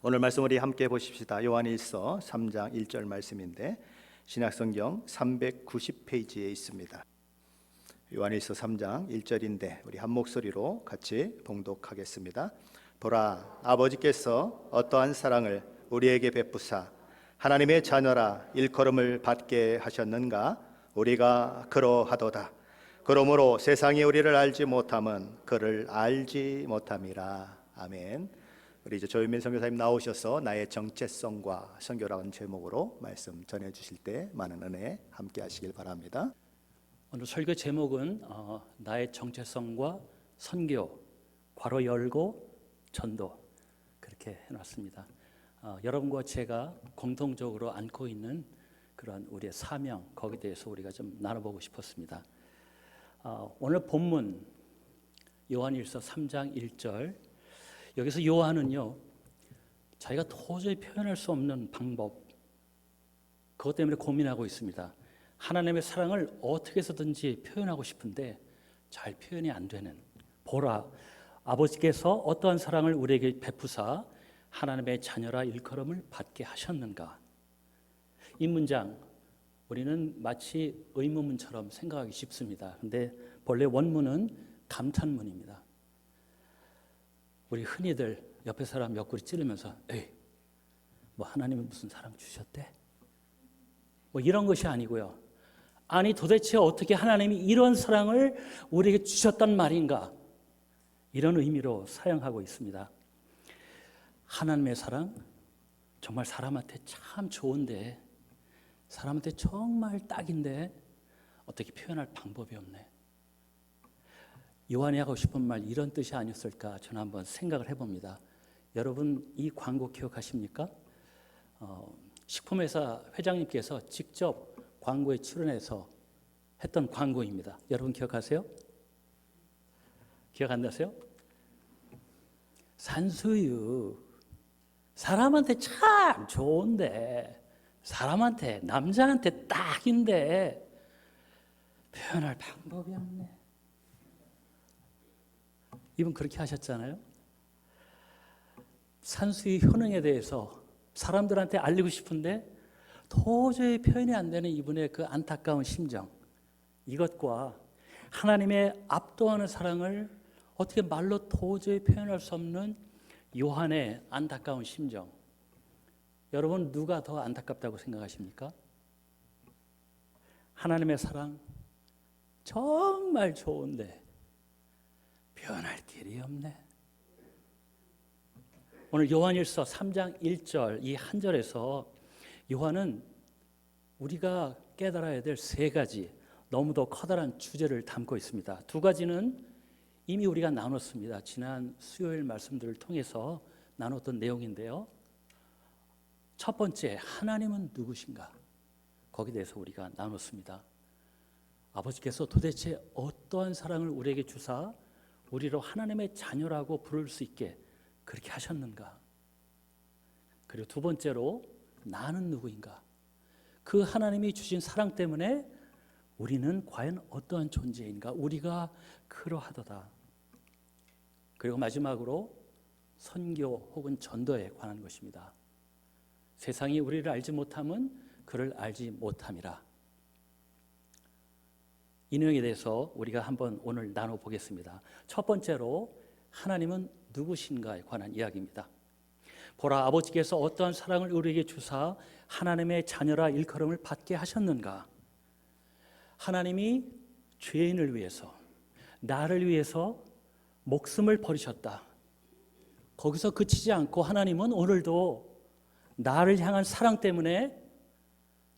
오늘 말씀 우리 함께 보십시다. 요한일서 3장 1절 말씀인데 신약성경 390페이지에 있습니다. 요한일서 3장 1절인데 우리 한 목소리로 같이 봉독하겠습니다. 보라, 아버지께서 어떠한 사랑을 우리에게 베푸사 하나님의 자녀라 일컬음을 받게 하셨는가? 우리가 그러하도다. 그러므로 세상이 우리를 알지 못함은 그를 알지 못함이라. 아멘. 우리 이제 조윤민 선교사님 나오셔서 나의 정체성과 선교라는 제목으로 말씀 전해주실 때 많은 은혜 함께 하시길 바랍니다. 오늘 설교 제목은 나의 정체성과 선교 괄호 열고 전도 그렇게 해놨습니다. 여러분과 제가 공통적으로 안고 있는 그런 우리의 사명 거기에 대해서 우리가 좀 나눠보고 싶었습니다. 오늘 본문 요한일서 3장 1절 여기서 요한은요 자기가 도저히 표현할 수 없는 방법 그것 때문에 고민하고 있습니다. 하나님의 사랑을 어떻게 해서든지 표현하고 싶은데 잘 표현이 안 되는 보라 아버지께서 어떠한 사랑을 우리에게 베푸사 하나님의 자녀라 일컬음을 받게 하셨는가. 이 문장 우리는 마치 의문문처럼 생각하기 쉽습니다. 그런데 본래 원문은 감탄문입니다. 우리 흔히들 옆에 사람 옆구리 찌르면서 에이 뭐 하나님은 무슨 사랑 주셨대? 뭐 이런 것이 아니고요. 아니 도대체 어떻게 하나님이 이런 사랑을 우리에게 주셨단 말인가? 이런 의미로 사용하고 있습니다. 하나님의 사랑 정말 사람한테 참 좋은데 사람한테 정말 딱인데 어떻게 표현할 방법이 없네. 요한이 하고 싶은 말 이런 뜻이 아니었을까 저는 한번 생각을 해봅니다. 여러분 이 광고 기억하십니까? 식품회사 회장님께서 직접 광고에 출연해서 했던 광고입니다. 여러분 기억하세요? 기억 안 나세요? 산수유 사람한테 참 좋은데 사람한테 남자한테 딱인데 표현할 방법이 없네. 이분 그렇게 하셨잖아요. 산수유 효능에 대해서 사람들한테 알리고 싶은데 도저히 표현이 안 되는 이분의 그 안타까운 심정 이것과 하나님의 압도하는 사랑을 어떻게 말로 도저히 표현할 수 없는 요한의 안타까운 심정 여러분 누가 더 안타깝다고 생각하십니까? 하나님의 사랑 정말 좋은데 표현할 길이 없네. 오늘 요한일서 3장 1절 이 한 절에서 요한은 우리가 깨달아야 될 세 가지 너무도 커다란 주제를 담고 있습니다. 두 가지는 이미 우리가 나눴습니다. 지난 수요일 말씀들을 통해서 나눴던 내용인데요. 첫 번째, 하나님은 누구신가? 거기에 대해서 우리가 나눴습니다. 아버지께서 도대체 어떠한 사랑을 우리에게 주사 우리로 하나님의 자녀라고 부를 수 있게 그렇게 하셨는가? 그리고 두 번째로 나는 누구인가? 그 하나님이 주신 사랑 때문에 우리는 과연 어떠한 존재인가? 우리가 그러하도다. 그리고 마지막으로 선교 혹은 전도에 관한 것입니다. 세상이 우리를 알지 못함은 그를 알지 못함이라. 이 내용에 대해서 우리가 한번 오늘 나눠보겠습니다. 첫 번째로 하나님은 누구신가에 관한 이야기입니다. 보라 아버지께서 어떠한 사랑을 우리에게 주사 하나님의 자녀라 일컬음을 받게 하셨는가. 하나님이 죄인을 위해서 나를 위해서 목숨을 버리셨다. 거기서 그치지 않고 하나님은 오늘도 나를 향한 사랑 때문에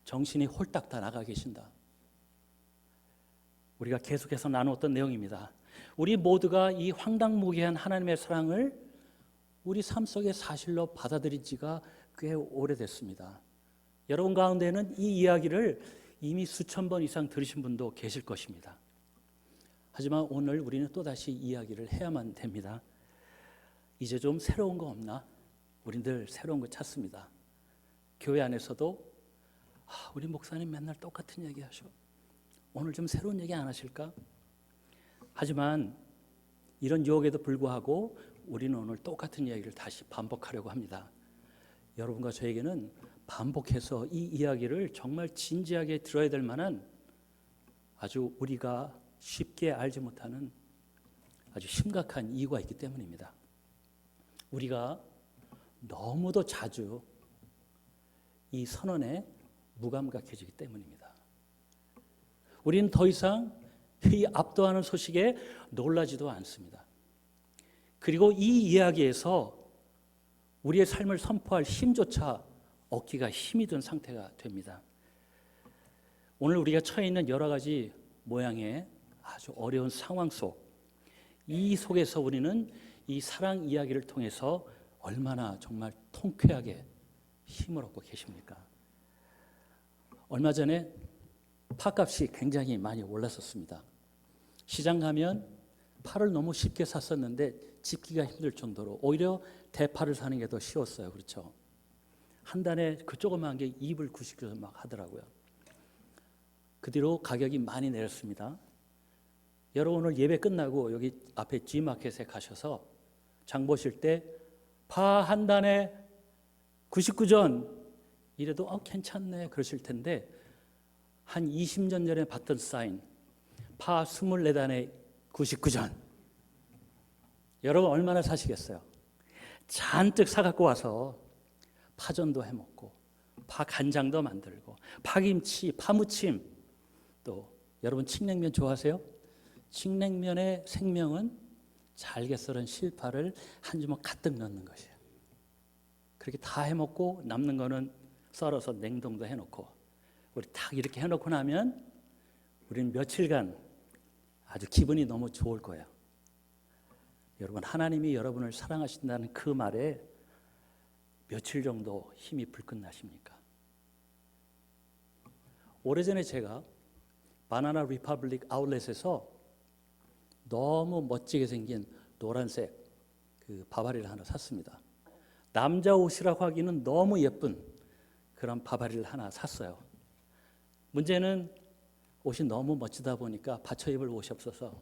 정신이 홀딱 다 나가 계신다. 우리가 계속해서 나누었던 내용입니다. 우리 모두가 이 황당무계한 하나님의 사랑을 우리 삶 속의 사실로 받아들인 지가 꽤 오래됐습니다. 여러분 가운데는 이 이야기를 이미 수천 번 이상 들으신 분도 계실 것입니다. 하지만 오늘 우리는 또다시 이야기를 해야만 됩니다. 이제 좀 새로운 거 없나? 우린 늘 새로운 거 찾습니다. 교회 안에서도 우리 목사님 맨날 똑같은 얘기 하셔. 오늘 좀 새로운 얘기 안 하실까? 하지만 이런 유혹에도 불구하고 우리는 오늘 똑같은 이야기를 다시 반복하려고 합니다. 여러분과 저에게는 반복해서 이 이야기를 정말 진지하게 들어야 될 만한 아주 우리가 쉽게 알지 못하는 아주 심각한 이유가 있기 때문입니다. 우리가 너무도 자주 이 선언에 무감각해지기 때문입니다. 우리는 더 이상 이 압도하는 소식에 놀라지도 않습니다. 그리고 이 이야기에서 우리의 삶을 선포할 힘조차 얻기가 힘이 든 상태가 됩니다. 오늘 우리가 처해 있는 여러 가지 모양의 아주 어려운 상황 이 속에서 우리는 이 사랑 이야기를 통해서 얼마나 정말 통쾌하게 힘을 얻고 계십니까? 얼마 전에 팥값이 굉장히 많이 올랐었습니다. 시장 가면 파를 너무 쉽게 샀었는데 집기가 힘들 정도로 오히려 대파를 사는 게 더 쉬웠어요. 그렇죠? 한 단에 그 조그마한 게 2불 99전 막 하더라고요. 그 뒤로 가격이 많이 내렸습니다. 여러분 오늘 예배 끝나고 여기 앞에 G마켓에 가셔서 장 보실 때 파 한 단에 99전 이래도 괜찮네 그러실 텐데 한 20년 전에 봤던 사인 파 24단에 99전 여러분 얼마나 사시겠어요? 잔뜩 사갖고 와서 파전도 해먹고 파 간장도 만들고 파김치, 파무침 또 여러분 칡냉면 좋아하세요? 칡냉면의 생명은 잘게 썰은 실파를 한 주먹 가득 넣는 것이에요. 그렇게 다 해먹고 남는 거는 썰어서 냉동도 해놓고 우리 딱 이렇게 해놓고 나면 우리는 며칠간 아주 기분이 너무 좋을 거예요. 여러분 하나님이 여러분을 사랑하신다는 그 말에 며칠 정도 힘이 불끈나십니까? 오래전에 제가 바나나 리퍼블릭 아울렛에서 너무 멋지게 생긴 노란색 그 바바리를 하나 샀습니다. 남자 옷이라고 하기는 너무 예쁜 그런 바바리를 하나 샀어요. 문제는 옷이 너무 멋지다 보니까 받쳐 입을 옷이 없어서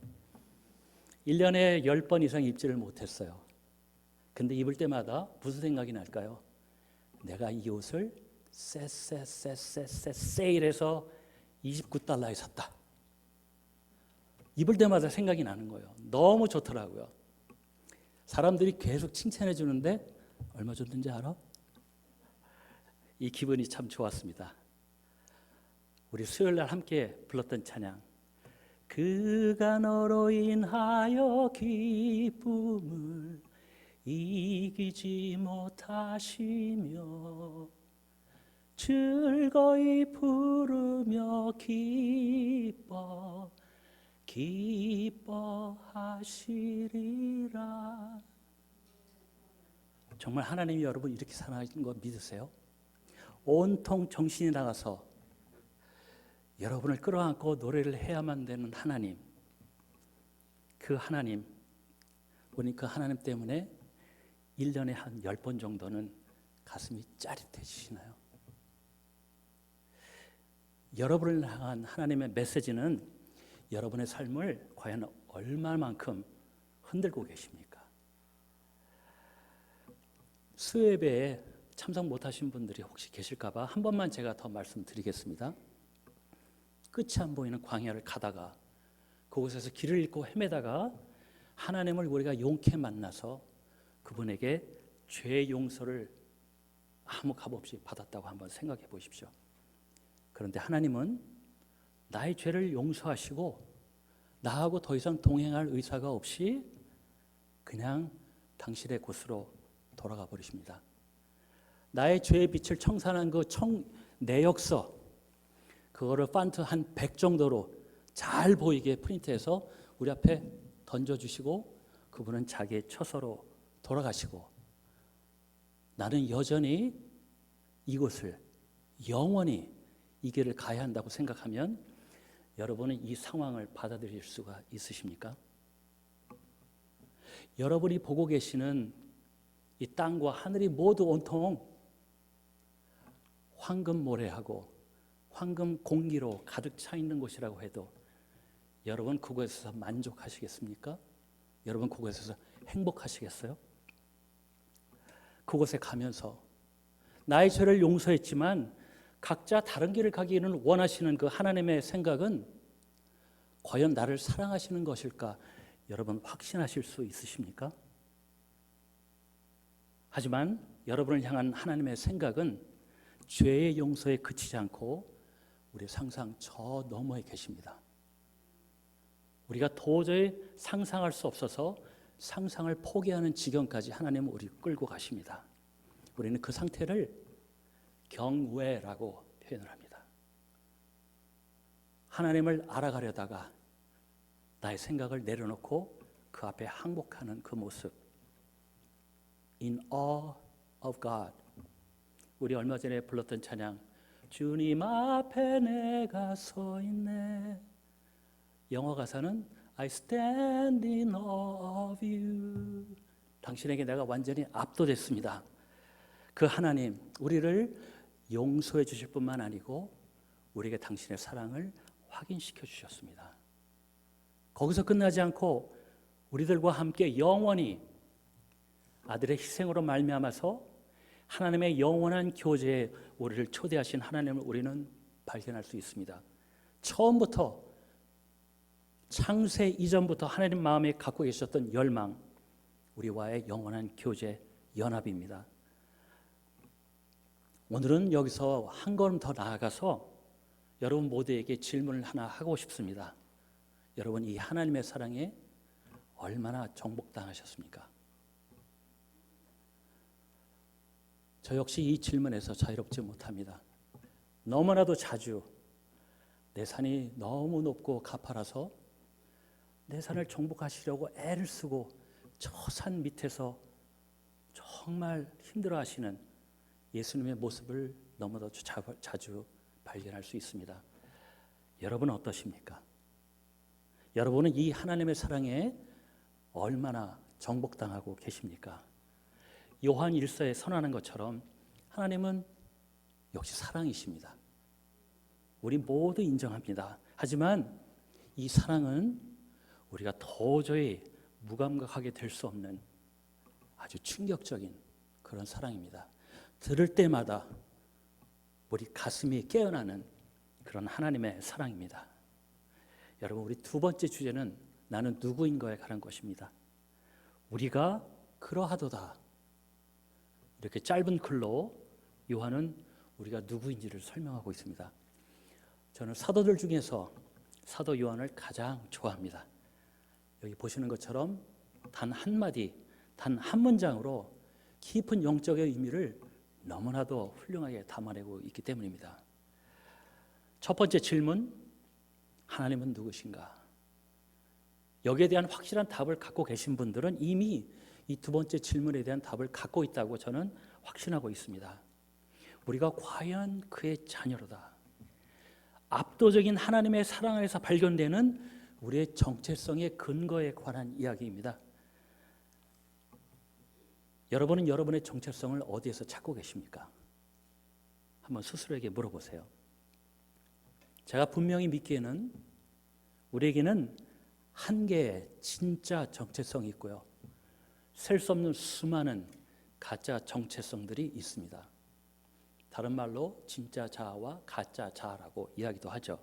1년에 10번 이상 입지를 못했어요. 근데 입을 때마다 무슨 생각이 날까요? 내가 이 옷을 세일해서 $29에 샀다. 입을 때마다 생각이 나는 거예요. 너무 좋더라고요. 사람들이 계속 칭찬해 주는데 얼마 줬는지 알아? 이 기분이 참 좋았습니다. 우리 수요일 날 함께 불렀던 찬양 그가 너로 인하여 기쁨을 이기지 못하시며 즐거이 부르며 기뻐하시리라. 정말 하나님이 여러분 이렇게 사랑하시는 거 믿으세요? 온통 정신이 나가서 여러분을 끌어안고 노래를 해야만 되는 하나님, 그 하나님, 우리 그 하나님 때문에 1년에 한 10번 정도는 가슴이 짜릿해지시나요? 여러분을 향한 하나님의 메시지는 여러분의 삶을 과연 얼마만큼 흔들고 계십니까? 수요예배에 참석 못하신 분들이 혹시 계실까 봐 한 번만 제가 더 말씀드리겠습니다. 끝이 안 보이는 광야를 가다가 그곳에서 길을 잃고 헤매다가 하나님을 우리가 용케 만나서 그분에게 죄 용서를 아무 값 없이 받았다고 한번 생각해 보십시오. 그런데 하나님은 나의 죄를 용서하시고 나하고 더 이상 동행할 의사가 없이 그냥 당신의 곳으로 돌아가 버리십니다. 나의 죄의 빛을 청산한 그 내역서 그거를 판트 한 100 정도로 잘 보이게 프린트해서 우리 앞에 던져주시고 그분은 자기의 처소로 돌아가시고 나는 여전히 이곳을 영원히 이 길을 가야 한다고 생각하면 여러분은 이 상황을 받아들일 수가 있으십니까? 여러분이 보고 계시는 이 땅과 하늘이 모두 온통 황금 모래하고 황금 공기로 가득 차 있는 곳이라고 해도 여러분 그곳에서 만족하시겠습니까? 여러분 그곳에서 행복하시겠어요? 그곳에 가면서 나의 죄를 용서했지만 각자 다른 길을 가기를 원하시는 그 하나님의 생각은 과연 나를 사랑하시는 것일까? 여러분 확신하실 수 있으십니까? 하지만 여러분을 향한 하나님의 생각은 죄의 용서에 그치지 않고 우리 상상 저 너머에 계십니다. 우리가 도저히 상상할 수 없어서 상상을 포기하는 지경까지 하나님은 우리를 끌고 가십니다. 우리는 그 상태를 경외라고 표현을 합니다. 하나님을 알아가려다가 나의 생각을 내려놓고 그 앞에 항복하는 그 모습. In awe of God. 우리 얼마 전에 불렀던 찬양, 주님 앞에 내가 서 있네. 영어 가사는 I stand in awe of you. 당신에게 내가 완전히 압도됐습니다. 그 하나님, 우리를 용서해 주실 뿐만 아니고 우리에게 당신의 사랑을 확인시켜 주셨습니다. 거기서 끝나지 않고 우리들과 함께 영원히 아들의 희생으로 말미암아서 하나님의 영원한 교제에 우리를 초대하신 하나님을 우리는 발견할 수 있습니다. 처음부터 창세 이전부터 하나님 마음에 갖고 계셨던 열망, 우리와의 영원한 교제, 연합입니다. 오늘은 여기서 한 걸음 더 나아가서 여러분 모두에게 질문을 하나 하고 싶습니다. 여러분 이 하나님의 사랑에 얼마나 정복당하셨습니까? 저 역시 이 질문에서 자유롭지 못합니다. 너무나도 자주 내 산이 너무 높고 가파라서 내 산을 정복하시려고 애를 쓰고 저 산 밑에서 정말 힘들어하시는 예수님의 모습을 너무나도 자주 발견할 수 있습니다. 여러분은 어떠십니까? 여러분은 이 하나님의 사랑에 얼마나 정복당하고 계십니까? 요한 1서에 선언하는 것처럼 하나님은 역시 사랑이십니다. 우리 모두 인정합니다. 하지만 이 사랑은 우리가 도저히 무감각하게 될 수 없는 아주 충격적인 그런 사랑입니다. 들을 때마다 우리 가슴이 깨어나는 그런 하나님의 사랑입니다. 여러분 우리 두 번째 주제는 나는 누구인가에 관한 것입니다. 우리가 그러하도다. 이렇게 짧은 글로 요한은 우리가 누구인지를 설명하고 있습니다. 저는 사도들 중에서 사도 요한을 가장 좋아합니다. 여기 보시는 것처럼 단 한마디, 단 한 문장으로 깊은 영적의 의미를 너무나도 훌륭하게 담아내고 있기 때문입니다. 첫 번째 질문, 하나님은 누구신가? 여기에 대한 확실한 답을 갖고 계신 분들은 이미 이 두 번째 질문에 대한 답을 갖고 있다고 저는 확신하고 있습니다. 우리가 과연 그의 자녀로다. 압도적인 하나님의 사랑 안에서 발견되는 우리의 정체성의 근거에 관한 이야기입니다. 여러분은 여러분의 정체성을 어디에서 찾고 계십니까? 한번 스스로에게 물어보세요. 제가 분명히 믿기에는 우리에게는 한 개의 진짜 정체성이 있고요. 셀 수 없는 수많은 가짜 정체성들이 있습니다. 다른 말로 진짜 자아와 가짜 자아라고 이야기도 하죠.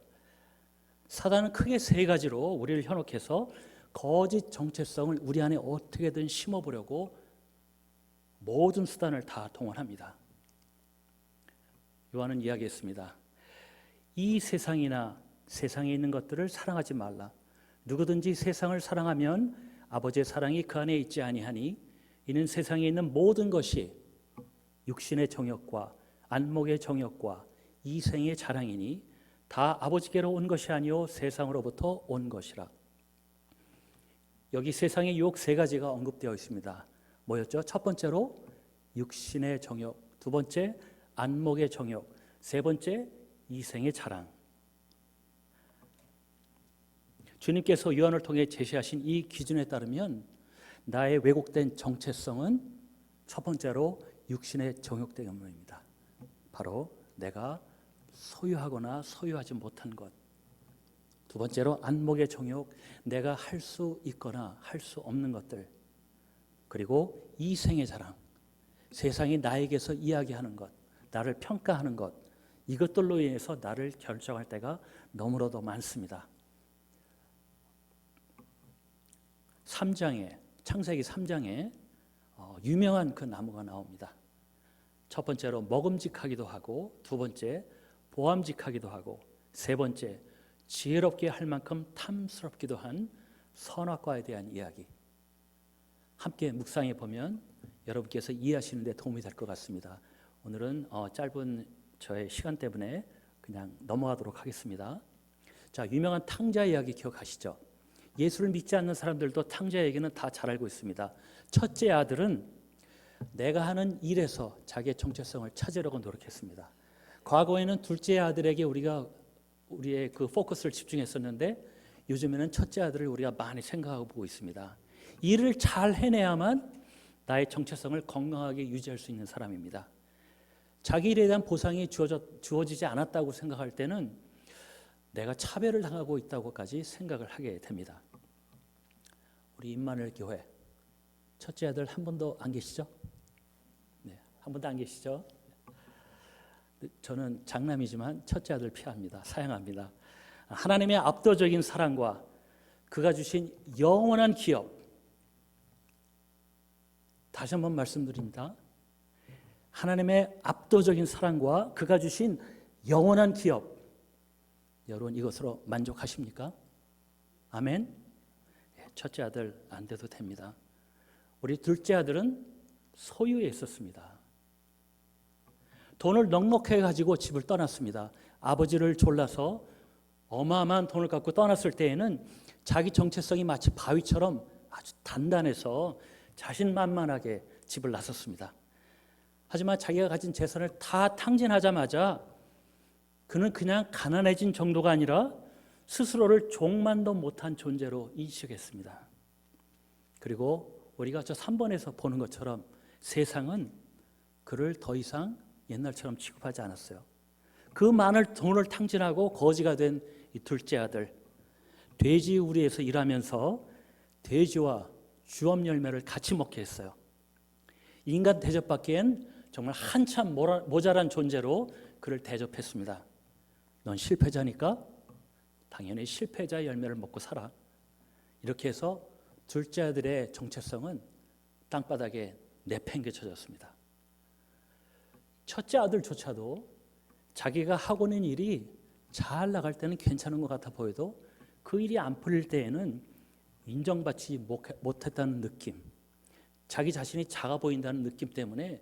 사단은 크게 세 가지로 우리를 현혹해서 거짓 정체성을 우리 안에 어떻게든 심어보려고 모든 수단을 다 동원합니다. 요한은 이야기했습니다. 이 세상이나 세상에 있는 것들을 사랑하지 말라. 누구든지 세상을 사랑하면 아버지의 사랑이 그 안에 있지 아니하니 이는 세상에 있는 모든 것이 육신의 정욕과 안목의 정욕과 이생의 자랑이니 다 아버지께로 온 것이 아니요 세상으로부터 온 것이라. 여기 세상의 유혹 세 가지가 언급되어 있습니다. 뭐였죠? 첫 번째로 육신의 정욕, 두 번째 안목의 정욕, 세 번째 이생의 자랑. 주님께서 요한을 통해 제시하신 이 기준에 따르면 나의 왜곡된 정체성은 첫 번째로 육신의 정욕 때문입니다. 바로 내가 소유하거나 소유하지 못한 것. 두 번째로 안목의 정욕, 내가 할 수 있거나 할 수 없는 것들. 그리고 이생의 자랑, 세상이 나에게서 이야기하는 것. 나를 평가하는 것, 이것들로 인해서 나를 결정할 때가 너무나도 많습니다. 3장에 창세기 3장에 유명한 그 나무가 나옵니다. 첫 번째로 먹음직하기도 하고, 두 번째 보암직하기도 하고, 세 번째 지혜롭게 할 만큼 탐스럽기도 한 선악과에 대한 이야기. 함께 묵상해 보면 여러분께서 이해하시는 데 도움이 될 것 같습니다. 오늘은 짧은 저의 시간 때문에 그냥 넘어가도록 하겠습니다. 자, 유명한 탕자 이야기 기억하시죠? 예수를 믿지 않는 사람들도 탕자 얘기는 다 잘 알고 있습니다. 첫째 아들은 내가 하는 일에서 자기의 정체성을 찾으려고 노력했습니다. 과거에는 둘째 아들에게 우리의 그 포커스를 집중했었는데 요즘에는 첫째 아들을 우리가 많이 생각하고 보고 있습니다. 일을 잘 해내야만 나의 정체성을 건강하게 유지할 수 있는 사람입니다. 자기 일에 대한 보상이 주어지지 않았다고 생각할 때는 내가 차별을 당하고 있다고까지 생각을 하게 됩니다. 우리 임마누엘 교회 첫째 아들 한 분도 안 계시죠? 네, 한 분도 안 계시죠? 저는 장남이지만 첫째 아들 피합니다. 사양합니다. 하나님의 압도적인 사랑과 그가 주신 영원한 기업, 다시 한번 말씀드립니다. 하나님의 압도적인 사랑과 그가 주신 영원한 기업, 여러분 이것으로 만족하십니까? 아멘? 첫째 아들 안 돼도 됩니다. 우리 둘째 아들은 소유에 있었습니다. 돈을 넉넉해 가지고 집을 떠났습니다. 아버지를 졸라서 어마어마한 돈을 갖고 떠났을 때에는 자기 정체성이 마치 바위처럼 아주 단단해서 자신만만하게 집을 나섰습니다. 하지만 자기가 가진 재산을 다 탕진하자마자 그는 그냥 가난해진 정도가 아니라 스스로를 종만도 못한 존재로 인식했습니다. 그리고 우리가 저 3번에서 보는 것처럼 세상은 그를 더 이상 옛날처럼 취급하지 않았어요. 그 많은 돈을 탕진하고 거지가 된 이 둘째 아들, 돼지 우리에서 일하면서 돼지와 주업 열매를 같이 먹게 했어요. 인간 대접받기엔 정말 한참 모자란 존재로 그를 대접했습니다. 넌 실패자니까 당연히 실패자 열매를 먹고 살아. 이렇게 해서 둘째 아들의 정체성은 땅바닥에 내팽개쳐졌습니다. 첫째 아들조차도 자기가 하고 있는 일이 잘 나갈 때는 괜찮은 것 같아 보여도 그 일이 안 풀릴 때에는 인정받지 못했다는 느낌, 자기 자신이 작아 보인다는 느낌 때문에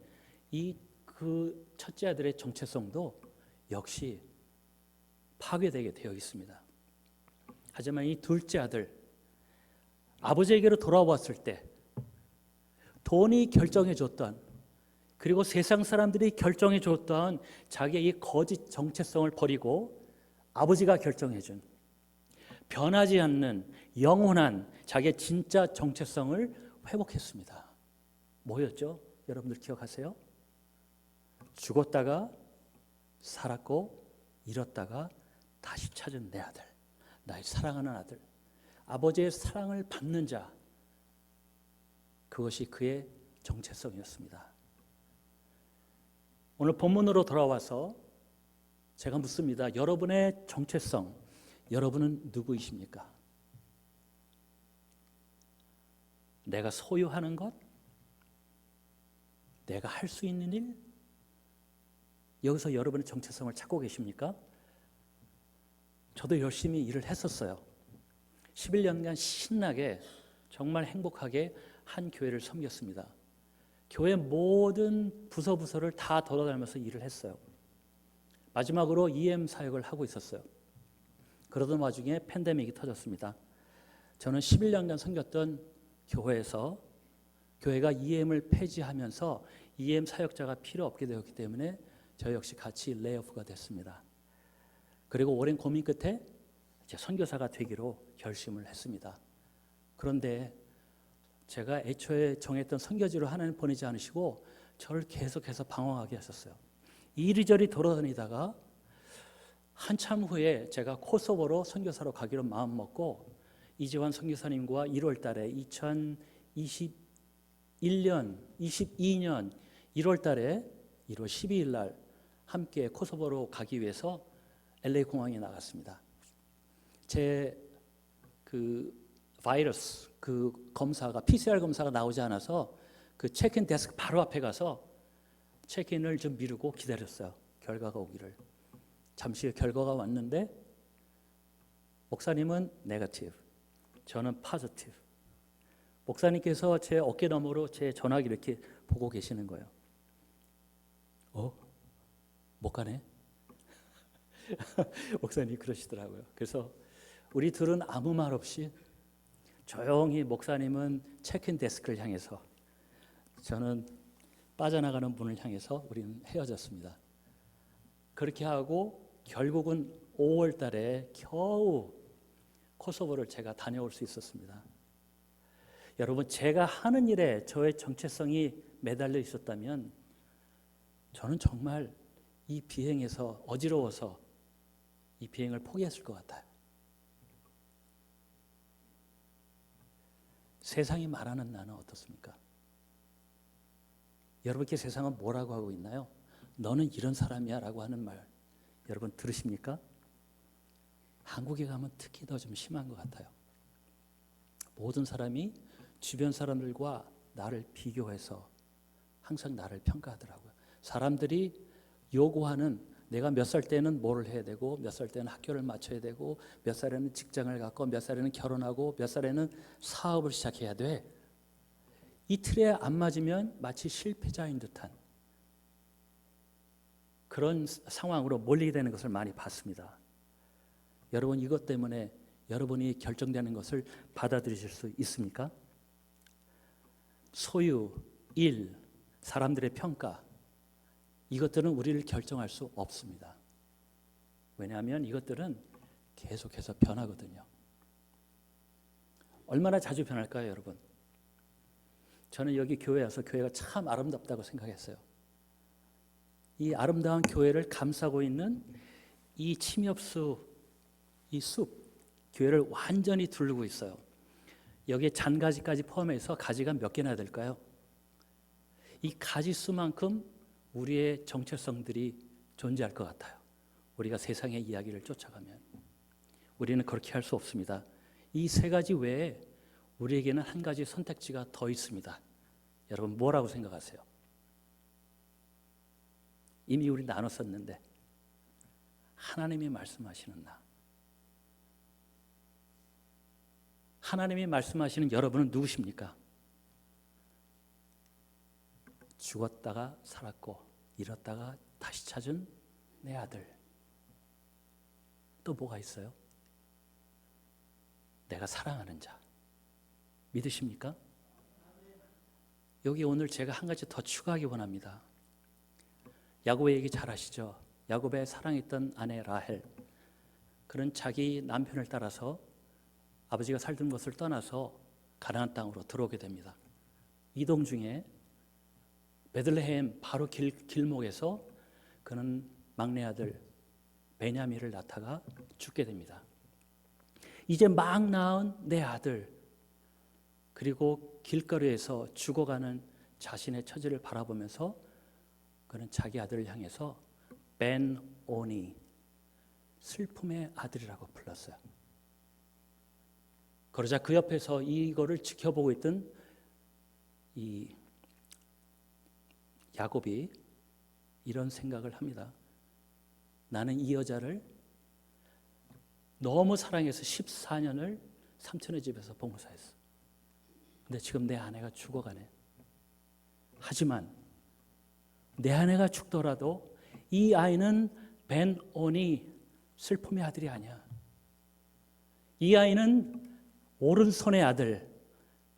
그 첫째 아들의 정체성도 역시 파괴되게 되어 있습니다. 하지만 이 둘째 아들, 아버지에게로 돌아왔을 때 돈이 결정해 줬던, 그리고 세상 사람들이 결정해 줬던 자기의 이 거짓 정체성을 버리고 아버지가 결정해 준 변하지 않는 영원한 자기의 진짜 정체성을 회복했습니다. 뭐였죠? 여러분들 기억하세요? 죽었다가 살았고 잃었다가 다시 찾은 내 아들, 나의 사랑하는 아들, 아버지의 사랑을 받는 자, 그것이 그의 정체성이었습니다. 오늘 본문으로 돌아와서 제가 묻습니다. 여러분의 정체성, 여러분은 누구이십니까? 내가 소유하는 것? 내가 할 수 있는 일? 여기서 여러분의 정체성을 찾고 계십니까? 저도 열심히 일을 했었어요. 11년간 신나게 정말 행복하게 한 교회를 섬겼습니다. 교회 모든 부서를 다 돌아다니면서 일을 했어요. 마지막으로 EM 사역을 하고 있었어요. 그러던 와중에 팬데믹이 터졌습니다. 저는 11년간 섬겼던 교회에서 교회가 EM을 폐지하면서 EM 사역자가 필요 없게 되었기 때문에 저 역시 같이 레이오프가 됐습니다. 그리고 오랜 고민 끝에 이제 선교사가 되기로 결심을 했습니다. 그런데 제가 애초에 정했던 선교지로 하나님 보내지 않으시고 저를 계속해서 방황하게 하셨어요. 이리저리 돌아다니다가 한참 후에 제가 코소보로 선교사로 가기로 마음먹고 이재환 선교사님과 1월 달에 2022년 1월 달에 1월 12일 날 함께 코소보로 가기 위해서 LA 공항에 나갔습니다. 제 그 바이러스 그 검사가 PCR 검사가 나오지 않아서 그 체크인 데스크 바로 앞에 가서 체크인을 좀 미루고 기다렸어요. 결과가 오기를. 잠시 후에 결과가 왔는데 목사님은 네거티브, 저는 포지티브. 목사님께서 제 어깨 너머로 제 전화기 이렇게 보고 계시는 거예요. 못 가네. 목사님이 그러시더라고요. 그래서 우리 둘은 아무 말 없이 조용히 목사님은 체크인 데스크를 향해서 저는 빠져나가는 문을 향해서 우리는 헤어졌습니다. 그렇게 하고 결국은 5월 달에 겨우 코소보를 제가 다녀올 수 있었습니다. 여러분, 제가 하는 일에 저의 정체성이 매달려 있었다면 저는 정말 이 비행에서 어지러워서 이 비행을 포기했을 것 같아요. 세상이 말하는 나는 어떻습니까? 여러분께 세상은 뭐라고 하고 있나요? 너는 이런 사람이야 라고 하는 말 여러분 들으십니까? 한국에 가면 특히 더 좀 심한 것 같아요. 모든 사람이 주변 사람들과 나를 비교해서 항상 나를 평가하더라고요. 사람들이 요구하는 내가 몇 살 때는 뭐를 해야 되고 몇 살 때는 학교를 마쳐야 되고 몇 살에는 직장을 갖고 몇 살에는 결혼하고 몇 살에는 사업을 시작해야 돼. 이 틀에 안 맞으면 마치 실패자인 듯한 그런 상황으로 몰리게 되는 것을 많이 봤습니다. 여러분, 이것 때문에 여러분이 결정되는 것을 받아들이실 수 있습니까? 소유, 일, 사람들의 평가, 이것들은 우리를 결정할 수 없습니다. 왜냐하면 이것들은 계속해서 변하거든요. 얼마나 자주 변할까요, 여러분? 저는 여기 교회에 와서 교회가 참 아름답다고 생각했어요. 이 아름다운 교회를 감싸고 있는 이 침엽수, 이 숲, 교회를 완전히 두르고 있어요. 여기에 잔가지까지 포함해서 가지가 몇 개나 될까요? 이 가지수만큼 우리의 정체성들이 존재할 것 같아요. 우리가 세상의 이야기를 쫓아가면 우리는 그렇게 할 수 없습니다. 이 세 가지 외에 우리에게는 한 가지 선택지가 더 있습니다. 여러분, 뭐라고 생각하세요? 이미 우리 나눴었는데 하나님이 말씀하시는 나, 하나님이 말씀하시는 여러분은 누구십니까? 죽었다가 살았고 잃었다가 다시 찾은 내 아들. 또 뭐가 있어요? 내가 사랑하는 자. 믿으십니까? 여기 오늘 제가 한 가지 더 추가하기 원합니다. 야곱의 얘기 잘 아시죠? 야곱의 사랑했던 아내 라헬, 그는 자기 남편을 따라서 아버지가 살던 곳을 떠나서 가나안 땅으로 들어오게 됩니다. 이동 중에 베들레헴 바로 길목에서 그는 막내 아들 베냐민을 낳다가 죽게 됩니다. 이제 막 낳은 내 아들, 그리고 길거리에서 죽어가는 자신의 처지를 바라보면서 그는 자기 아들을 향해서 벤 오니, 슬픔의 아들이라고 불렀어요. 그러자 그 옆에서 이거를 지켜보고 있던 이 야곱이 이런 생각을 합니다. 나는 이 여자를 너무 사랑해서 14년을 삼촌의 집에서 봉사했어. 근데 지금 내 아내가 죽어가네. 하지만 내 아내가 죽더라도 이 아이는 벤 오니, 슬픔의 아들이 아니야. 이 아이는 오른손의 아들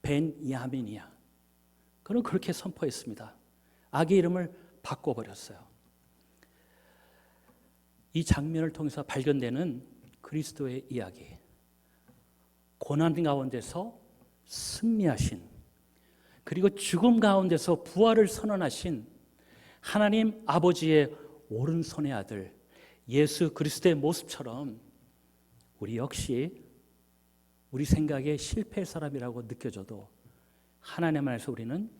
벤 야민이야. 그는 그렇게 선포했습니다. 아기 이름을 바꿔버렸어요. 이 장면을 통해서 발견되는 그리스도의 이야기, 고난 가운데서 승리하신, 그리고 죽음 가운데서 부활을 선언하신 하나님 아버지의 오른손의 아들 예수 그리스도의 모습처럼 우리 역시 우리 생각에 실패의 사람이라고 느껴져도 하나님 안에서 우리는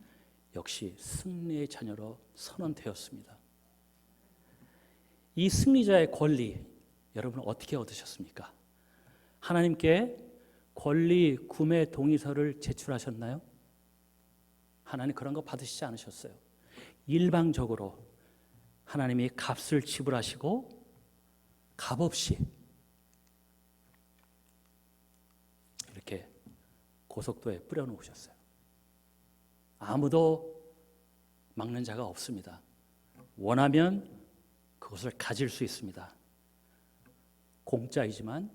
역시 승리의 자녀로 선언되었습니다. 이 승리자의 권리 여러분 어떻게 얻으셨습니까? 하나님께 권리 구매 동의서를 제출하셨나요? 하나님 그런 거 받으시지 않으셨어요. 일방적으로 하나님이 값을 지불하시고 값없이 이렇게 고속도에 뿌려놓으셨어요. 아무도 막는 자가 없습니다. 원하면 그것을 가질 수 있습니다. 공짜이지만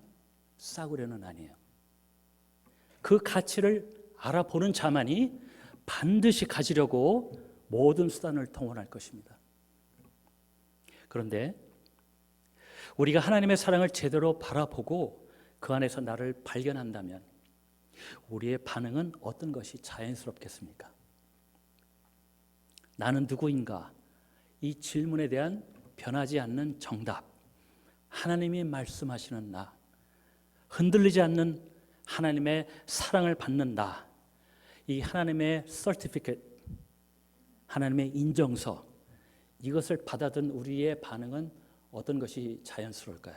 싸구려는 아니에요. 그 가치를 알아보는 자만이 반드시 가지려고 모든 수단을 동원할 것입니다. 그런데 우리가 하나님의 사랑을 제대로 바라보고 그 안에서 나를 발견한다면 우리의 반응은 어떤 것이 자연스럽겠습니까? 나는 누구인가? 이 질문에 대한 변하지 않는 정답, 하나님이 말씀하시는 나, 흔들리지 않는 하나님의 사랑을 받는 나, 이 하나님의 서티피켓, 하나님의 인정서, 이것을 받아든 우리의 반응은 어떤 것이 자연스러울까요?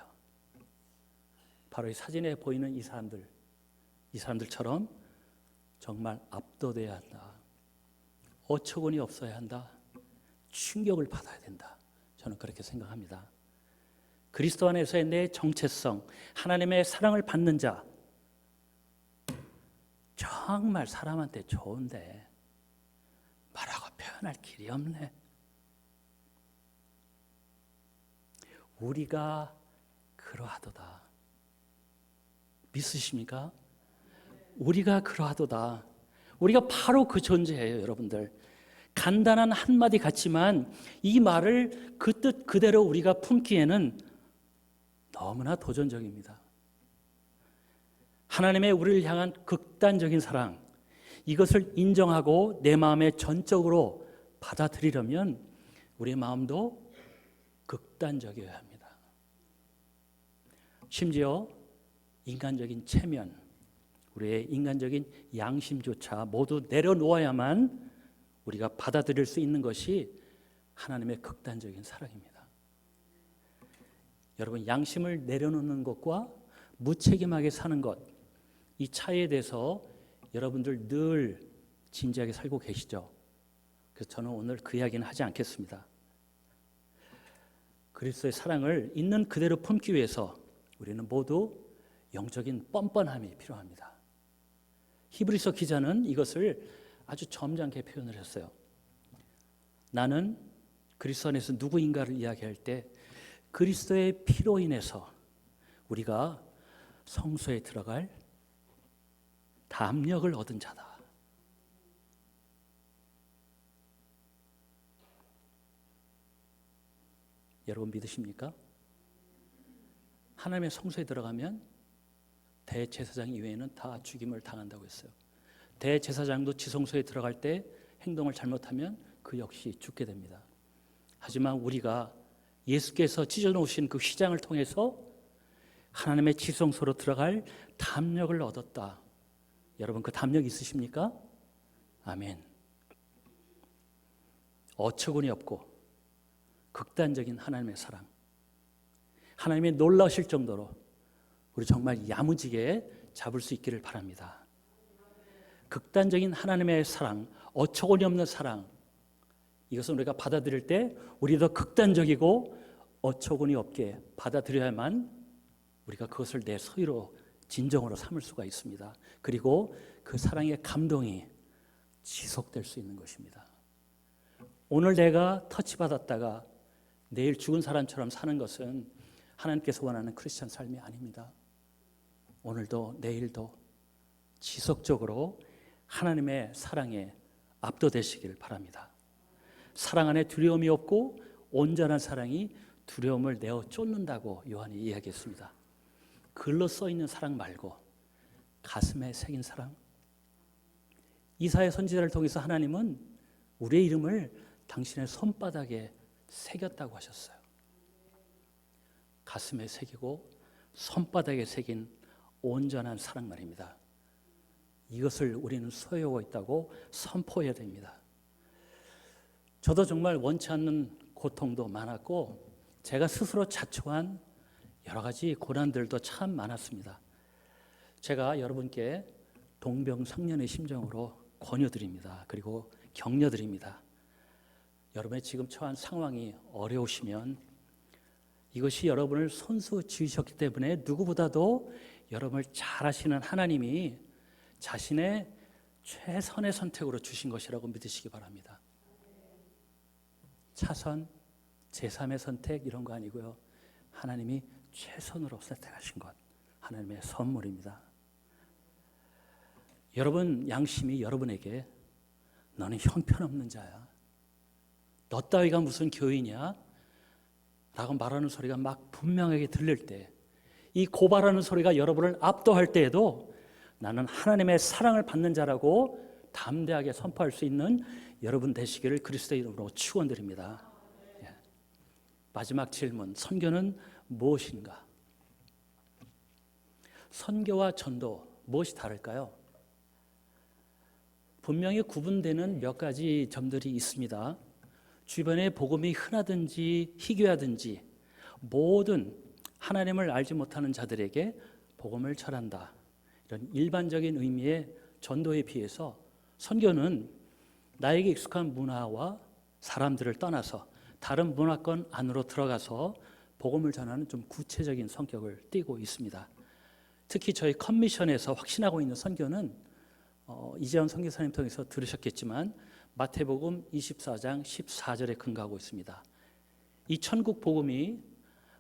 바로 이 사진에 보이는 이 사람들처럼 정말 압도돼야 한다. 어처구니 없어야 한다. 충격을 받아야 된다. 저는 그렇게 생각합니다. 그리스도 안에서의 내 정체성, 하나님의 사랑을 받는 자, 정말 사람한테 좋은데 뭐라고 표현할 길이 없네. 우리가 그러하도다. 믿으십니까? 우리가 그러하도다. 우리가 바로 그 존재예요, 여러분들. 간단한 한마디 같지만 이 말을 그 뜻 그대로 우리가 품기에는 너무나 도전적입니다. 하나님의 우리를 향한 극단적인 사랑, 이것을 인정하고 내 마음에 전적으로 받아들이려면 우리의 마음도 극단적이어야 합니다. 심지어 인간적인 체면, 우리의 인간적인 양심조차 모두 내려놓아야만 우리가 받아들일 수 있는 것이 하나님의 극단적인 사랑입니다. 여러분, 양심을 내려놓는 것과 무책임하게 사는 것, 이 차이에 대해서 여러분들 늘 진지하게 살고 계시죠? 그래서 저는 오늘 그 이야기는 하지 않겠습니다. 그리스도의 사랑을 있는 그대로 품기 위해서 우리는 모두 영적인 뻔뻔함이 필요합니다. 히브리서 기자는 이것을 아주 점잖게 표현을 했어요. 나는 그리스도 안에서 누구인가를 이야기할 때 그리스도의 피로 인해서 우리가 성소에 들어갈 담력을 얻은 자다. 여러분 믿으십니까? 하나님의 성소에 들어가면 대제사장 이외에는 다 죽임을 당한다고 했어요. 대제사장도 지성소에 들어갈 때 행동을 잘못하면 그 역시 죽게 됩니다. 하지만 우리가 예수께서 찢어놓으신 그 휘장을 통해서 하나님의 지성소로 들어갈 담력을 얻었다. 여러분 그 담력 있으십니까? 아멘. 어처구니 없고 극단적인 하나님의 사랑, 하나님의 놀라우실 정도로 우리 정말 야무지게 잡을 수 있기를 바랍니다. 극단적인 하나님의 사랑, 어처구니 없는 사랑, 이것은 우리가 받아들일 때 우리도 극단적이고 어처구니 없게 받아들여야만 우리가 그것을 내 소유로 진정으로 삼을 수가 있습니다. 그리고 그 사랑의 감동이 지속될 수 있는 것입니다. 오늘 내가 터치받았다가 내일 죽은 사람처럼 사는 것은 하나님께서 원하는 크리스찬 삶이 아닙니다. 오늘도 내일도 지속적으로 하나님의 사랑에 압도되시길 바랍니다. 사랑 안에 두려움이 없고 온전한 사랑이 두려움을 내어 쫓는다고 요한이 이야기했습니다. 글로 써있는 사랑 말고 가슴에 새긴 사랑. 이사야 선지자를 통해서 하나님은 우리의 이름을 당신의 손바닥에 새겼다고 하셨어요. 가슴에 새기고 손바닥에 새긴 온전한 사랑 말입니다. 이것을 우리는 소유하고 있다고 선포해야 됩니다. 저도 정말 원치 않는 고통도 많았고 제가 스스로 자초한 여러 가지 고난들도 참 많았습니다. 제가 여러분께 동병상련의 심정으로 권유드립니다. 그리고 격려드립니다. 여러분의 지금 처한 상황이 어려우시면 이것이 여러분을 손수 지으셨기 때문에 누구보다도 여러분을 잘 아시는 하나님이 자신의 최선의 선택으로 주신 것이라고 믿으시기 바랍니다. 차선, 제3의 선택 이런 거 아니고요. 하나님이 최선으로 선택하신 것, 하나님의 선물입니다. 여러분 양심이 여러분에게 너는 형편없는 자야, 너 따위가 무슨 교인이야? 라고 말하는 소리가 막 분명하게 들릴 때, 이 고발하는 소리가 여러분을 압도할 때에도 나는 하나님의 사랑을 받는 자라고 담대하게 선포할 수 있는 여러분 되시기를 그리스도의 이름으로 축원드립니다. 예. 마지막 질문, 선교는 무엇인가? 선교와 전도 무엇이 다를까요? 분명히 구분되는 몇 가지 점들이 있습니다. 주변에 복음이 흔하든지 희귀하든지 모든 하나님을 알지 못하는 자들에게 복음을 전한다. 이런 일반적인 의미의 전도에 비해서 선교는 나에게 익숙한 문화와 사람들을 떠나서 다른 문화권 안으로 들어가서 복음을 전하는 좀 구체적인 성격을 띠고 있습니다. 특히 저희 컨미션에서 확신하고 있는 선교는 이재원 선교사님 통해서 들으셨겠지만 마태복음 24장 14절에 근거하고 있습니다. 이 천국 복음이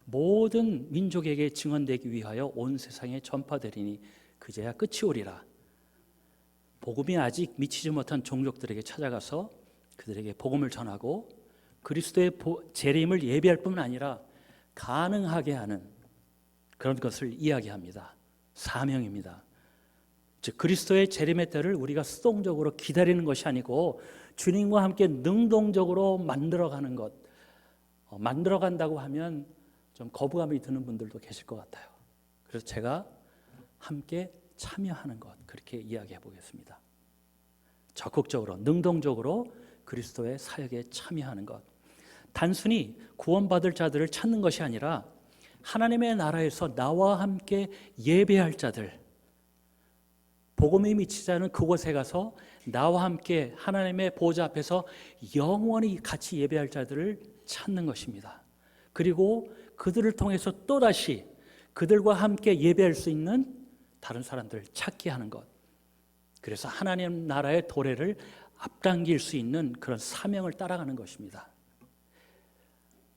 모든 민족에게 증언되기 위하여 온 세상에 전파되리니 그제야 끝이 오리라. 복음이 아직 미치지 못한 종족들에게 찾아가서 그들에게 복음을 전하고 그리스도의 재림을 예비할 뿐만 아니라 가능하게 하는 그런 것을 이야기합니다. 사명입니다. 즉 그리스도의 재림의 때를 우리가 수동적으로 기다리는 것이 아니고 주님과 함께 능동적으로 만들어가는 것. 만들어간다고 하면 좀 거부감이 드는 분들도 계실 것 같아요. 그래서 제가 함께 참여하는 것, 그렇게 이야기해 보겠습니다. 적극적으로, 능동적으로 그리스도의 사역에 참여하는 것. 단순히 구원받을 자들을 찾는 것이 아니라 하나님의 나라에서 나와 함께 예배할 자들, 복음이 미치지 않은 그곳에 가서 나와 함께 하나님의 보좌 앞에서 영원히 같이 예배할 자들을 찾는 것입니다. 그리고 그들을 통해서 또다시 그들과 함께 예배할 수 있는 다른 사람들을 찾게 하는 것. 그래서 하나님 나라의 도래를 앞당길 수 있는 그런 사명을 따라가는 것입니다.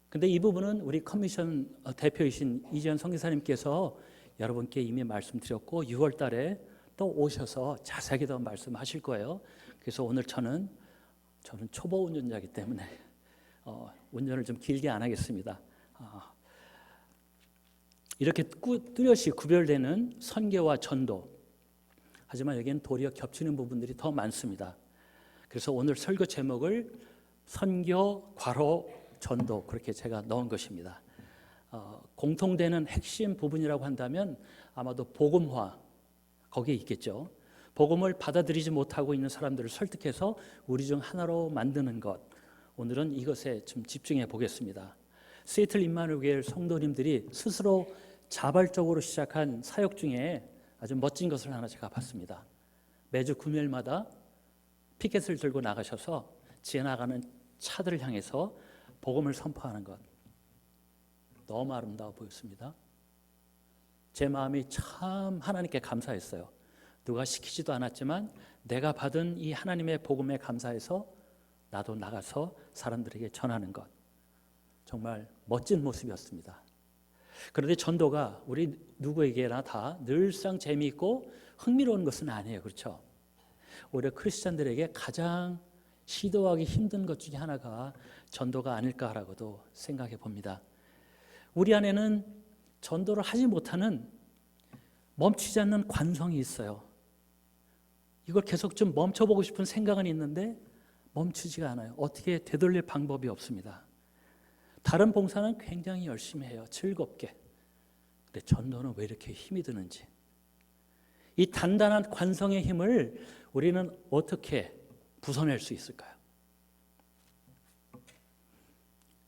근데 이 부분은 우리 커미션 대표이신 이재현 선교사님께서 여러분께 이미 말씀드렸고 6월 달에 또 오셔서 자세하게 더 말씀하실 거예요. 그래서 오늘 저는 초보 운전자이기 때문에 운전을 좀 길게 안 하겠습니다. 이렇게 뚜렷이 구별되는 선교와 전도, 하지만 여기는 도리어 겹치는 부분들이 더 많습니다. 그래서 오늘 설교 제목을 선교, 전도 그렇게 제가 넣은 것입니다. 공통되는 핵심 부분이라고 한다면 아마도 복음화, 거기에 있겠죠. 복음을 받아들이지 못하고 있는 사람들을 설득해서 우리 중 하나로 만드는 것. 오늘은 이것에 좀 집중해 보겠습니다. 시애틀 임마누엘 성도님들이 스스로 자발적으로 시작한 사역 중에 아주 멋진 것을 하나 제가 봤습니다. 매주 금요일마다 피켓을 들고 나가셔서 지나가는 차들을 향해서 복음을 선포하는 것. 너무 아름다워 보였습니다. 제 마음이 참 하나님께 감사했어요. 누가 시키지도 않았지만 내가 받은 이 하나님의 복음에 감사해서 나도 나가서 사람들에게 전하는 것. 정말 멋진 모습이었습니다. 그런데 전도가 우리 누구에게나 다 늘상 재미있고 흥미로운 것은 아니에요. 그렇죠? 오히려 크리스찬들에게 가장 시도하기 힘든 것 중에 하나가 전도가 아닐까라고도 생각해 봅니다. 우리 안에는 전도를 하지 못하는 멈추지 않는 관성이 있어요. 이걸 계속 좀 멈춰보고 싶은 생각은 있는데 멈추지가 않아요. 어떻게 되돌릴 방법이 없습니다. 다른 봉사는 굉장히 열심히 해요. 즐겁게. 근데 전도는 왜 이렇게 힘이 드는지. 이 단단한 관성의 힘을 우리는 어떻게 부숴낼 수 있을까요?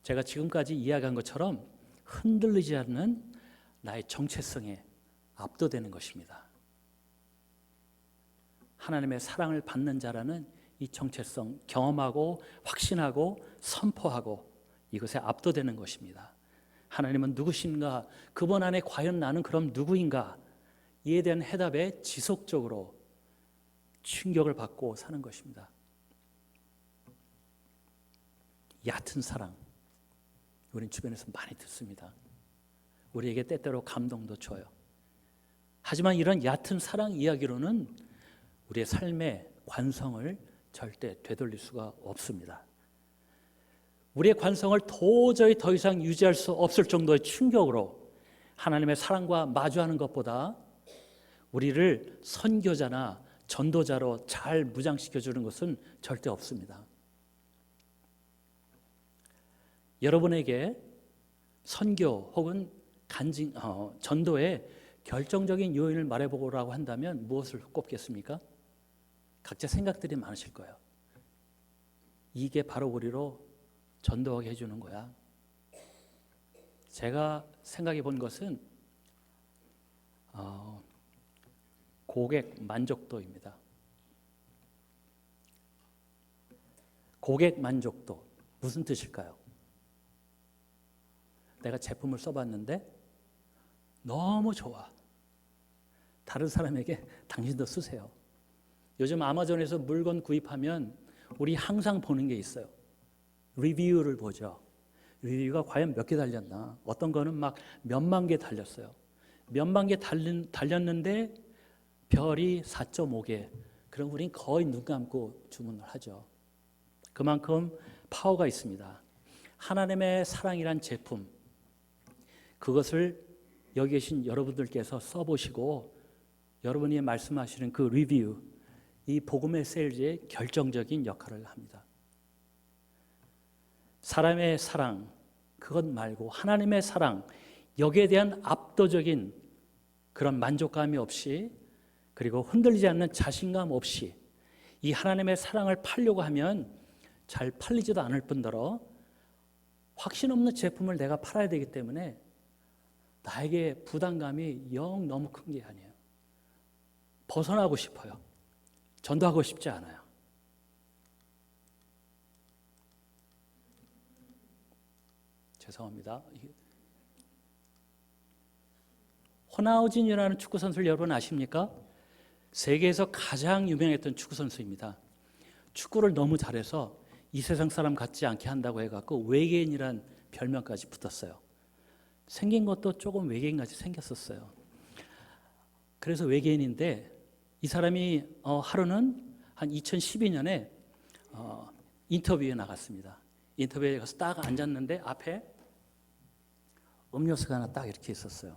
제가 지금까지 이야기한 것처럼 흔들리지 않는 나의 정체성에 압도되는 것입니다. 하나님의 사랑을 받는 자라는 이 정체성 경험하고 확신하고 선포하고 이것에 압도되는 것입니다. 하나님은 누구신가? 그분 안에 과연 나는 그럼 누구인가? 이에 대한 해답에 지속적으로 충격을 받고 사는 것입니다. 얕은 사랑, 우린 주변에서 많이 듣습니다. 우리에게 때때로 감동도 줘요. 하지만 이런 얕은 사랑 이야기로는 우리의 삶의 관성을 절대 되돌릴 수가 없습니다. 우리의 관성을 도저히 더 이상 유지할 수 없을 정도의 충격으로 하나님의 사랑과 마주하는 것보다 우리를 선교자나 전도자로 잘 무장시켜주는 것은 절대 없습니다. 여러분에게 선교 혹은 전도의 결정적인 요인을 말해보라고 한다면 무엇을 꼽겠습니까? 각자 생각들이 많으실 거예요. 이게 바로 우리로 전도하게 해주는 거야. 제가 생각해 본 것은 고객 만족도입니다. 고객 만족도 무슨 뜻일까요? 내가 제품을 써봤는데 너무 좋아. 다른 사람에게 당신도 쓰세요. 요즘 아마존에서 물건 구입하면 우리 항상 보는 게 있어요. 리뷰를 보죠. 리뷰가 과연 몇 개 달렸나? 어떤 거는 막 몇만 개 달렸어요. 몇만 개 달렸는데 별이 4.5개. 그럼 우린 거의 눈 감고 주문을 하죠. 그만큼 파워가 있습니다. 하나님의 사랑이란 제품, 그것을 여기 계신 여러분들께서 써보시고 여러분이 말씀하시는 그 리뷰, 이 복음의 세일즈에 결정적인 역할을 합니다. 사람의 사랑, 그것 말고 하나님의 사랑, 여기에 대한 압도적인 그런 만족감이 없이, 그리고 흔들리지 않는 자신감 없이 이 하나님의 사랑을 팔려고 하면 잘 팔리지도 않을 뿐더러 확신 없는 제품을 내가 팔아야 되기 때문에 나에게 부담감이 영 너무 큰 게 아니에요. 벗어나고 싶어요. 전도하고 싶지 않아요. 죄송합니다. 호나우진이라는 축구 선수를 여러분 아십니까? 세계에서 가장 유명했던 축구 선수입니다. 축구를 너무 잘해서 이 세상 사람 같지 않게 한다고 해갖고 외계인이란 별명까지 붙었어요. 생긴 것도 조금 외계인같이 생겼었어요. 그래서 외계인인데 이 사람이 하루는 한 2012년에 인터뷰에 나갔습니다. 인터뷰에 가서 딱 앉았는데 앞에 음료수가 하나 딱 이렇게 있었어요.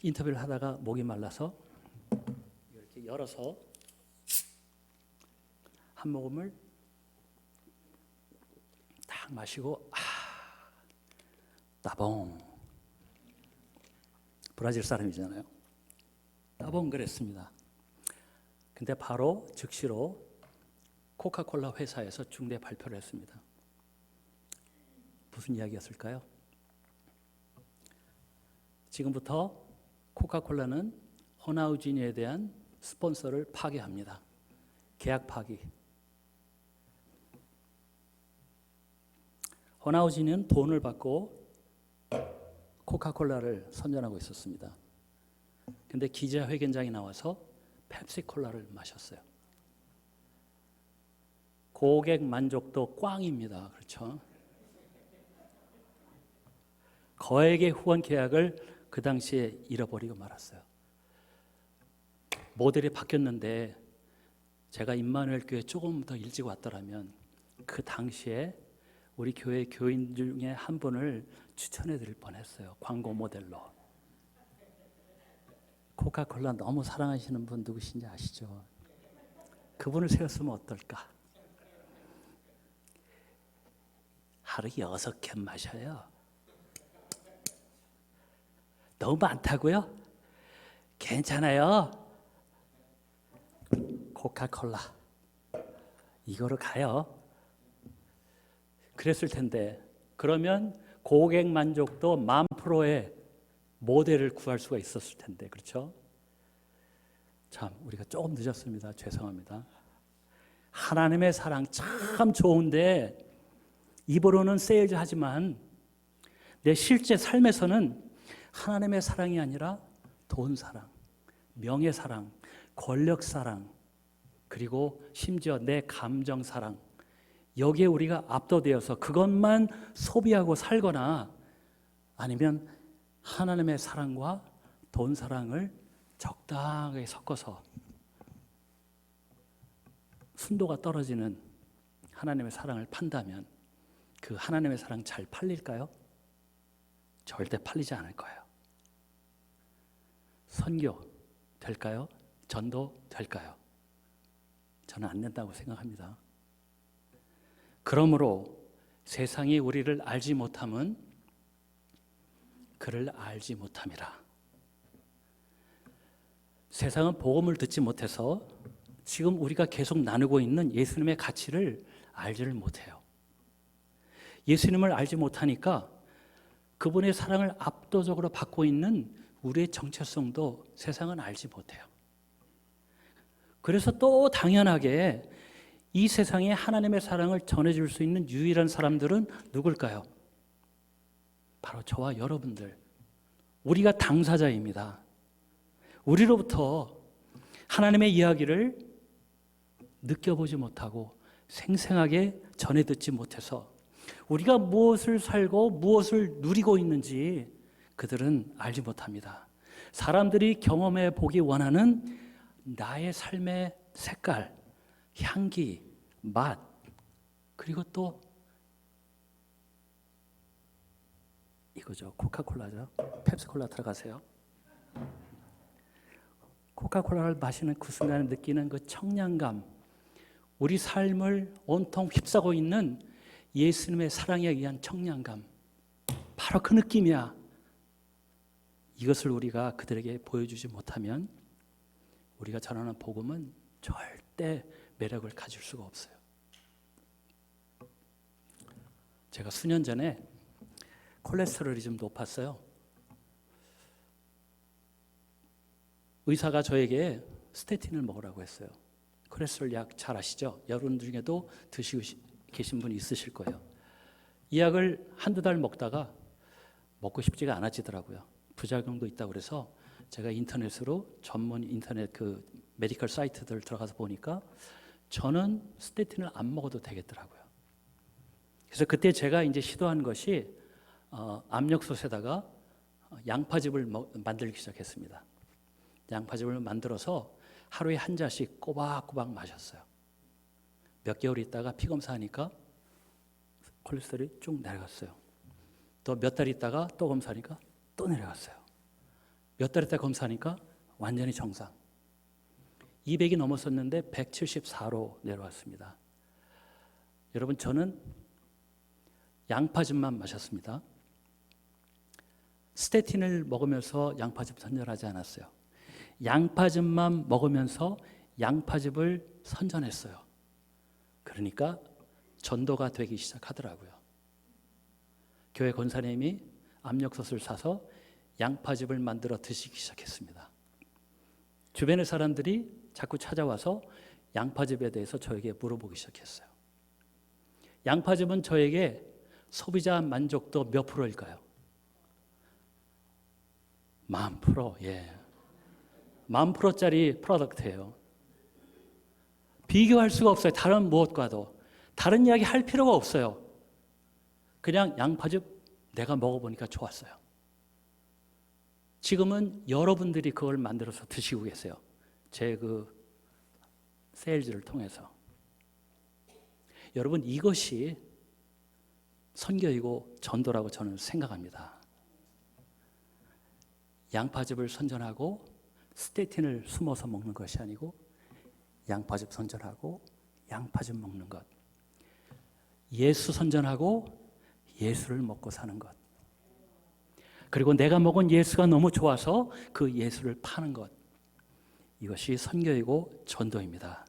인터뷰를 하다가 목이 말라서 이렇게 열어서 한 모금을 딱 마시고 따봉. 브라질 사람이잖아요. 따봉 그랬습니다. 근데 바로 즉시로 코카콜라 회사에서 중대 발표를 했습니다. 무슨 이야기였을까요? 지금부터 코카콜라는 호나우지니에 대한 스폰서를 파기합니다. 계약 파기. 호나우지니는 돈을 받고 코카콜라를 선전하고 있었습니다. 근데 기자회견장에 나와서 펩시콜라를 마셨어요. 고객 만족도 꽝입니다. 그렇죠? 거액의 후원 계약을 그 당시에 잃어버리고 말았어요. 모델이 바뀌었는데 제가 임마누엘 교회 조금 더 일찍 왔더라면 그 당시에 우리 교회 교인 중에 한 분을 추천해 드릴 뻔했어요. 광고 모델로. 코카콜라 너무 사랑하시는 분 누구신지 아시죠? 그분을 세웠으면 어떨까? 하루 6캔 마셔요. 너무 많다고요? 괜찮아요. 코카콜라 이거로 가요. 그랬을 텐데 그러면 고객 만족도 10,000%의 모델을 구할 수가 있었을 텐데, 그렇죠? 참, 우리가 조금 늦었습니다. 죄송합니다. 하나님의 사랑 참 좋은데 입으로는 세일즈 하지만 내 실제 삶에서는 하나님의 사랑이 아니라 돈 사랑, 명예 사랑, 권력 사랑, 그리고 심지어 내 감정 사랑, 여기에 우리가 압도되어서 그것만 소비하고 살거나 아니면 하나님의 사랑과 돈 사랑을 적당하게 섞어서 순도가 떨어지는 하나님의 사랑을 판다면 그 하나님의 사랑 잘 팔릴까요? 절대 팔리지 않을 거예요. 선교 될까요? 전도 될까요? 저는 안 된다고 생각합니다. 그러므로 세상이 우리를 알지 못함은 그를 알지 못함이라. 세상은 복음을 듣지 못해서 지금 우리가 계속 나누고 있는 예수님의 가치를 알지를 못해요. 예수님을 알지 못하니까 그분의 사랑을 압도적으로 받고 있는 우리의 정체성도 세상은 알지 못해요. 그래서 또 당연하게 이 세상에 하나님의 사랑을 전해줄 수 있는 유일한 사람들은 누굴까요? 바로 저와 여러분들, 우리가 당사자입니다. 우리로부터 하나님의 이야기를 느껴보지 못하고 생생하게 전해 듣지 못해서 우리가 무엇을 살고 무엇을 누리고 있는지 그들은 알지 못합니다. 사람들이 경험해 보기 원하는 나의 삶의 색깔, 향기, 맛, 그리고 또 이거죠. 코카콜라죠. 펩시콜라 들어가세요. 코카콜라를 마시는 그 순간에 느끼는 그 청량감, 우리 삶을 온통 휩싸고 있는 예수님의 사랑에 의한 청량감, 바로 그 느낌이야. 이것을 우리가 그들에게 보여주지 못하면 우리가 전하는 복음은 절대 매력을 가질 수가 없어요. 제가 수년 전에 콜레스테롤이 좀 높았어요. 의사가 저에게 스테틴을 먹으라고 했어요. 콜레스테롤 약 잘 아시죠? 여러분 중에도 드시고 계신 분이 있으실 거예요. 이 약을 한두 달 먹다가 먹고 싶지가 않아지더라고요. 부작용도 있다고 그래서 제가 인터넷으로 전문 인터넷 그 메디컬 사이트들 들어가서 보니까 저는 스테틴을 안 먹어도 되겠더라고요. 그래서 그때 제가 이제 시도한 것이 압력솥에다가 양파즙을 만들기 시작했습니다. 양파즙을 만들어서 하루에 한 잔씩 꼬박꼬박 마셨어요. 몇 개월 있다가 피 검사하니까 콜레스테롤이 쭉 내려갔어요. 또 몇 달 있다가 또 검사하니까 또 내려갔어요. 몇 달 있다 검사하니까 완전히 정상. 200이 넘었었는데 174로 내려왔습니다. 여러분, 저는 양파즙만 마셨습니다. 스테틴을 먹으면서 양파즙 선전하지 않았어요. 양파즙만 먹으면서 양파즙을 선전했어요. 그러니까 전도가 되기 시작하더라고요. 교회 권사님이 압력솥을 사서 양파즙을 만들어 드시기 시작했습니다. 주변의 사람들이 자꾸 찾아와서 양파즙에 대해서 저에게 물어보기 시작했어요. 양파즙은 저에게 소비자 만족도 몇 프로일까요? 10,000%. 예. 10,000%짜리 프로덕트예요. 비교할 수가 없어요. 다른 무엇과도. 다른 이야기 할 필요가 없어요. 그냥 양파즙 내가 먹어보니까 좋았어요. 지금은 여러분들이 그걸 만들어서 드시고 계세요. 제 그 세일즈를 통해서. 여러분, 이것이 선교이고 전도라고 저는 생각합니다. 양파즙을 선전하고 스테틴을 숨어서 먹는 것이 아니고 양파즙 선전하고 양파즙 먹는 것. 예수 선전하고 예수를 먹고 사는 것. 그리고 내가 먹은 예수가 너무 좋아서 그 예수를 파는 것. 이것이 선교이고 전도입니다.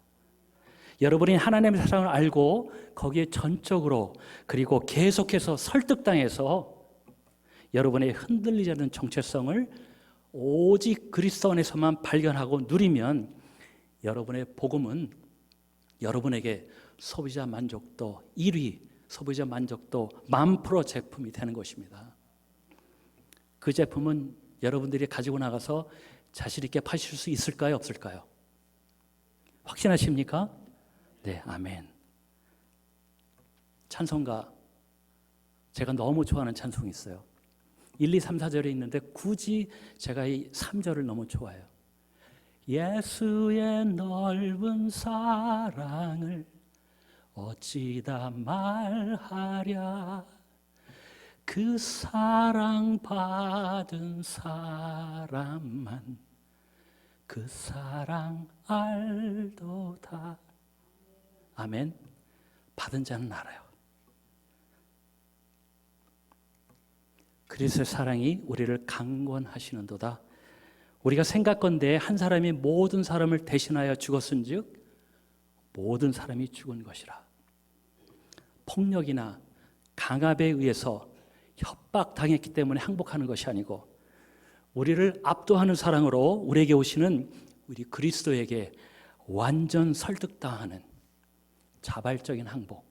여러분이 하나님의 사랑을 알고 거기에 전적으로 그리고 계속해서 설득당해서 여러분의 흔들리지 않는 정체성을 오직 그리스도 안에서만 발견하고 누리면 여러분의 복음은 여러분에게 소비자 만족도 1위, 소비자 만족도 10,000% 제품이 되는 것입니다. 그 제품은 여러분들이 가지고 나가서 자신 있게 파실 수 있을까요? 없을까요? 확신하십니까? 네, 아멘. 찬송가 제가 너무 좋아하는 찬송이 있어요. 1, 2, 3, 4절에 있는데 굳이 제가 이 3절을 너무 좋아해요. 예수의 넓은 사랑을 어찌다 말하랴 그 사랑 받은 사람만 그 사랑 알도다. 아멘. 받은 자는 알아요. 그리스도의 사랑이 우리를 강권하시는도다. 우리가 생각건대 한 사람이 모든 사람을 대신하여 죽었은즉 모든 사람이 죽은 것이라. 폭력이나 강압에 의해서 협박당했기 때문에 항복하는 것이 아니고 우리를 압도하는 사랑으로 우리에게 오시는 우리 그리스도에게 완전 설득당하는 자발적인 항복.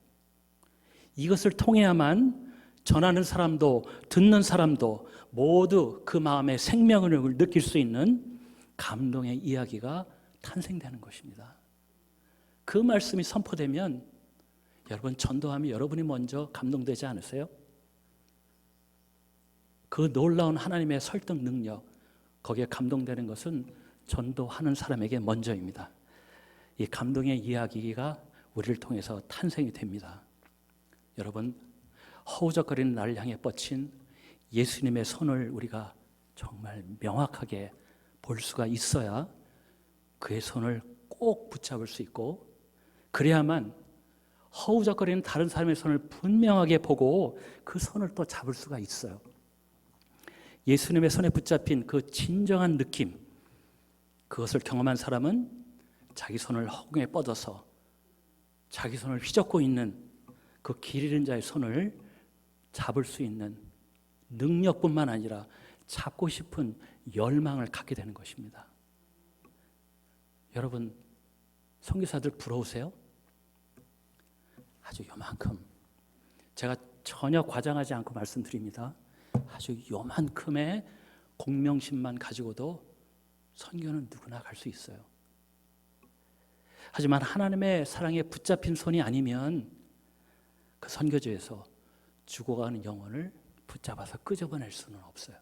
이것을 통해야만 전하는 사람도 듣는 사람도 모두 그 마음의 생명을 느낄 수 있는 감동의 이야기가 탄생되는 것입니다. 그 말씀이 선포되면 여러분 전도하면 여러분이 먼저 감동되지 않으세요? 그 놀라운 하나님의 설득 능력, 거기에 감동되는 것은 전도하는 사람에게 먼저입니다. 이 감동의 이야기가 우리를 통해서 탄생이 됩니다. 여러분, 허우적거리는 나를 향해 뻗친 예수님의 손을 우리가 정말 명확하게 볼 수가 있어야 그의 손을 꼭 붙잡을 수 있고, 그래야만 허우적거리는 다른 사람의 손을 분명하게 보고 그 손을 또 잡을 수가 있어요. 예수님의 손에 붙잡힌 그 진정한 느낌, 그것을 경험한 사람은 자기 손을 허공에 뻗어서 자기 손을 휘젓고 있는 그 길 잃은 자의 손을 잡을 수 있는 능력뿐만 아니라 잡고 싶은 열망을 갖게 되는 것입니다. 여러분, 선교사들 부러우세요? 아주 요만큼, 제가 전혀 과장하지 않고 말씀드립니다. 아주 요만큼의 공명심만 가지고도 선교는 누구나 갈 수 있어요. 하지만 하나님의 사랑에 붙잡힌 손이 아니면 그 선교지에서 죽어가는 영혼을 붙잡아서 끄집어낼 수는 없어요.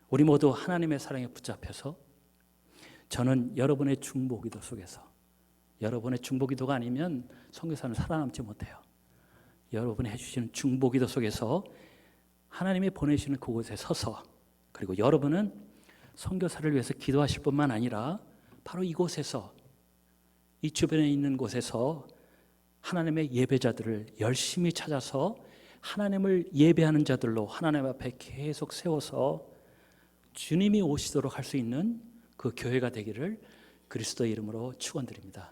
우리 모두 하나님의 사랑에 붙잡혀서, 저는 여러분의 중보기도 속에서, 여러분의 중보기도가 아니면 선교사는 살아남지 못해요. 여러분이 해주시는 중보기도 속에서 하나님이 보내시는 그곳에 서서, 그리고 여러분은 선교사를 위해서 기도하실 뿐만 아니라 바로 이곳에서, 이 주변에 있는 곳에서 하나님의 예배자들을 열심히 찾아서 하나님을 예배하는 자들로 하나님 앞에 계속 세워서 주님이 오시도록 할 수 있는 그 교회가 되기를 그리스도의 이름으로 축원드립니다.